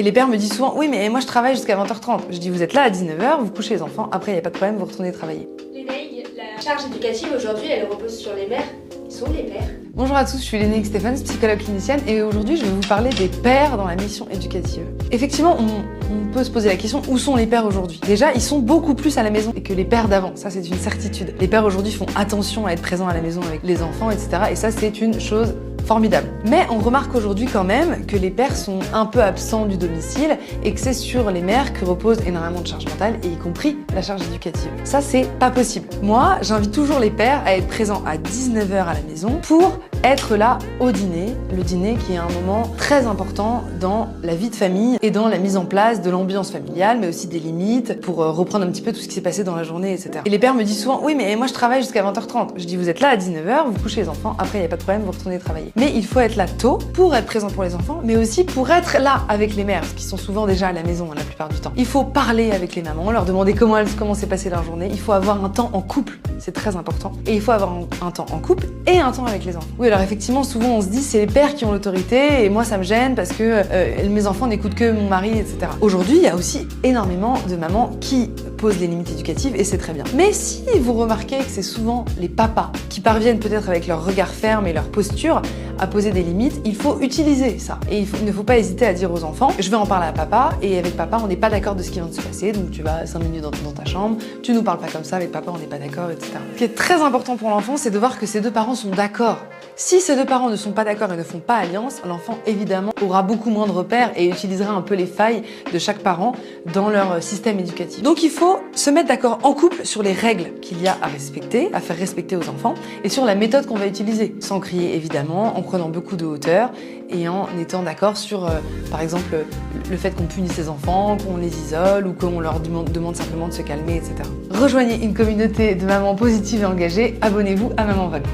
Et les pères me disent souvent, oui mais moi je travaille jusqu'à 20h30. Je dis, vous êtes là à 19h, vous couchez les enfants, après il n'y a pas de problème, vous retournez travailler. Lénaï, la charge éducative aujourd'hui, elle repose sur les mères. Qui sont les pères? Bonjour à tous, je suis Lénaï Stephens, psychologue clinicienne, et aujourd'hui je vais vous parler des pères dans la mission éducative. Effectivement, on peut se poser la question, où sont les pères aujourd'hui? Déjà, ils sont beaucoup plus à la maison que les pères d'avant, ça c'est une certitude. Les pères aujourd'hui font attention à être présents à la maison avec les enfants, etc. Et ça c'est une chose formidable. Mais on remarque aujourd'hui quand même que les pères sont un peu absents du domicile et que c'est sur les mères que repose énormément de charge mentale, et y compris la charge éducative. Ça, c'est pas possible. Moi, j'invite toujours les pères à être présents à 19h à la maison pour être là au dîner. Le dîner qui est un moment très important dans la vie de famille et dans la mise en place de l'ambiance familiale, mais aussi des limites pour reprendre un petit peu tout ce qui s'est passé dans la journée, etc. Et les pères me disent souvent, oui mais moi je travaille jusqu'à 20h30. Je dis, vous êtes là à 19h, vous couchez les enfants, après il n'y a pas de problème, vous retournez travailler. Mais il faut être là tôt pour être présent pour les enfants, mais aussi pour être là avec les mères, qui sont souvent déjà à la maison la plupart du temps. Il faut parler avec les mamans, leur demander comment s'est passée leur journée. Il faut avoir un temps en couple, c'est très important. Et il faut avoir un temps en couple et un temps avec les enfants. Oui, alors effectivement, souvent on se dit c'est les pères qui ont l'autorité et moi ça me gêne parce que mes enfants n'écoutent que mon mari, etc. Aujourd'hui, il y a aussi énormément de mamans qui posent des limites éducatives et c'est très bien. Mais si vous remarquez que c'est souvent les papas qui parviennent peut-être avec leur regard ferme et leur posture à poser des limites, il faut utiliser ça. Et il ne faut pas hésiter à dire aux enfants, je vais en parler à papa, et avec papa, on n'est pas d'accord de ce qui vient de se passer, donc tu vas 5 minutes dans ta chambre, tu nous parles pas comme ça, avec papa, on n'est pas d'accord, etc. Ce qui est très important pour l'enfant, c'est de voir que ces deux parents sont d'accord. Si ces deux parents ne sont pas d'accord et ne font pas alliance, l'enfant, évidemment, aura beaucoup moins de repères et utilisera un peu les failles de chaque parent dans leur système éducatif. Donc il faut se mettre d'accord en couple sur les règles qu'il y a à respecter, à faire respecter aux enfants, et sur la méthode qu'on va utiliser, sans crier évidemment, en prenant beaucoup de hauteur et en étant d'accord sur, par exemple, le fait qu'on punisse les enfants, qu'on les isole ou qu'on leur demande simplement de se calmer, etc. Rejoignez une communauté de mamans positives et engagées, abonnez-vous à Maman Vogue.